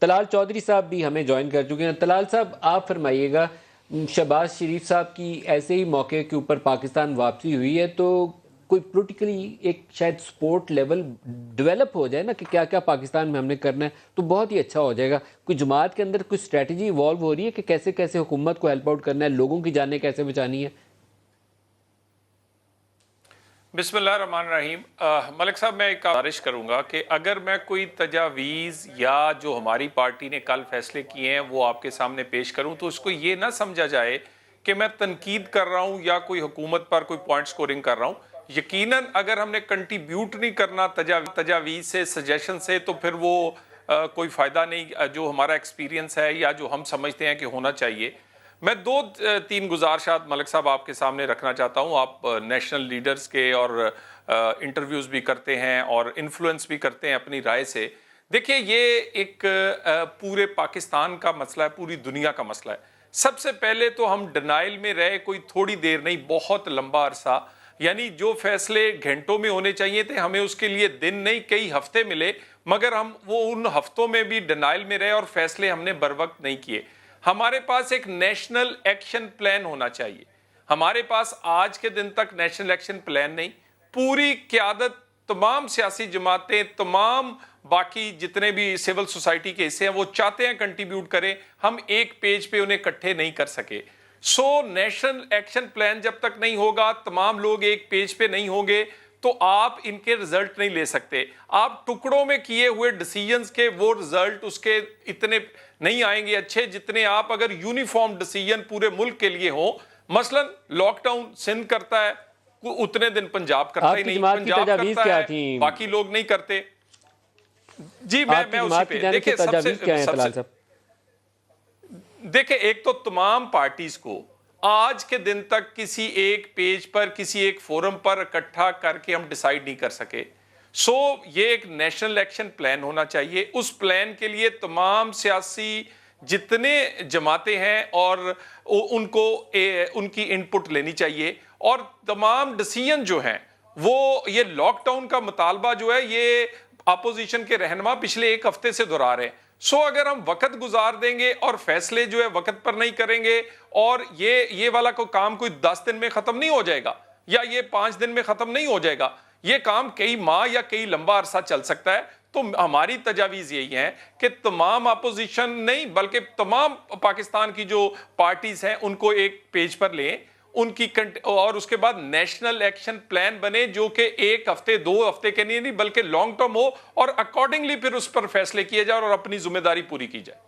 طلال چودھری صاحب بھی ہمیں جوائن کر چکے ہیں۔ طلال صاحب آپ فرمائیے گا، شہباز شریف صاحب کی ایسے ہی موقع کے اوپر پاکستان واپسی ہوئی ہے تو کوئی پولیٹیکلی ایک شاید سپورٹ لیول ڈیولپ ہو جائے نا کہ کیا کیا پاکستان میں ہم نے کرنا ہے تو بہت ہی اچھا ہو جائے گا۔ کوئی جماعت کے اندر کوئی اسٹریٹجی ایوالو ہو رہی ہے کہ کیسے کیسے حکومت کو ہیلپ آؤٹ کرنا ہے، لوگوں کی جانیں کیسے بچانی ہے؟ بسم اللہ الرحمن الرحیم۔ ملک صاحب، میں ایک گزارش کروں گا کہ اگر میں کوئی تجاویز یا جو ہماری پارٹی نے کل فیصلے کیے ہیں وہ آپ کے سامنے پیش کروں تو اس کو یہ نہ سمجھا جائے کہ میں تنقید کر رہا ہوں یا کوئی حکومت پر کوئی پوائنٹ سکورنگ کر رہا ہوں۔ یقیناً اگر ہم نے کنٹریبیوٹ نہیں کرنا تجاویز سے، سجیشن سے، تو پھر وہ کوئی فائدہ نہیں جو ہمارا ایکسپیرینس ہے یا جو ہم سمجھتے ہیں کہ ہونا چاہیے۔ میں دو تین گزارشات ملک صاحب آپ کے سامنے رکھنا چاہتا ہوں۔ آپ نیشنل لیڈرز کے اور انٹرویوز بھی کرتے ہیں اور انفلوئنس بھی کرتے ہیں اپنی رائے سے۔ دیکھیں، یہ ایک پورے پاکستان کا مسئلہ ہے، پوری دنیا کا مسئلہ ہے۔ سب سے پہلے تو ہم ڈینائل میں رہے کوئی تھوڑی دیر نہیں، بہت لمبا عرصہ، یعنی جو فیصلے گھنٹوں میں ہونے چاہیے تھے ہمیں اس کے لیے دن نہیں کئی ہفتے ملے، مگر ہم وہ ان ہفتوں میں بھی ڈینائل میں رہے اور فیصلے ہم نے بروقت نہیں کیے۔ ہمارے پاس ایک نیشنل ایکشن پلان ہونا چاہیے۔ ہمارے پاس آج کے دن تک نیشنل ایکشن پلان نہیں۔ پوری قیادت، تمام سیاسی جماعتیں، تمام باقی جتنے بھی سول سوسائٹی کے حصے ہیں وہ چاہتے ہیں کنٹریبیوٹ کریں، ہم ایک پیج پہ انہیں اکٹھے نہیں کر سکے۔ نیشنل ایکشن پلان جب تک نہیں ہوگا، تمام لوگ ایک پیج پہ نہیں ہوں گے تو آپ ان کے رزلٹ نہیں لے سکتے۔ آپ ٹکڑوں میں کیے ہوئے ڈیسیجنز کے وہ رزلٹ اس کے اتنے نہیں آئیں گے اچھے جتنے آپ اگر یونیفارم ڈیسیجن پورے ملک کے لیے ہوں۔ مثلا لاک ڈاؤن سندھ کرتا ہے، اتنے دن پنجاب کرتا ہی نہیں، پنجاب کرتا ہے باقی لوگ نہیں کرتے۔ جی میں اسی پہ دیکھیں ایک تو تمام پارٹیز کو آج کے دن تک کسی ایک پیج پر، کسی ایک فورم پر اکٹھا کر کے ہم ڈیسائیڈ نہیں کر سکے۔ یہ ایک نیشنل ایکشن پلان ہونا چاہیے۔ اس پلان کے لیے تمام سیاسی جتنے جماعتیں ہیں اور ان کو ان کی انپٹ لینی چاہیے، اور تمام ڈیسیجن جو ہیں وہ یہ لاک ڈاؤن کا مطالبہ جو ہے یہ اپوزیشن کے رہنما پچھلے ایک ہفتے سے دہرا رہے ہیں۔ اگر ہم وقت گزار دیں گے اور فیصلے جو ہے وقت پر نہیں کریں گے اور یہ والا کام کوئی 10 دن میں ختم نہیں ہو جائے گا یا یہ 5 دن میں ختم نہیں ہو جائے گا، یہ کام کئی ماہ یا کئی لمبا عرصہ چل سکتا ہے۔ تو ہماری تجاویز یہی ہے کہ تمام اپوزیشن نہیں بلکہ تمام پاکستان کی جو پارٹیز ہیں ان کو ایک پیج پر لیں، ان کی اور اس کے بعد نیشنل ایکشن پلان بنے جو کہ ایک ہفتے 2 ہفتے کے نہیں بلکہ لانگ ٹرم ہو، اور اکارڈنگلی پھر اس پر فیصلے کیے جائے اور اپنی ذمہ داری پوری کی جائے۔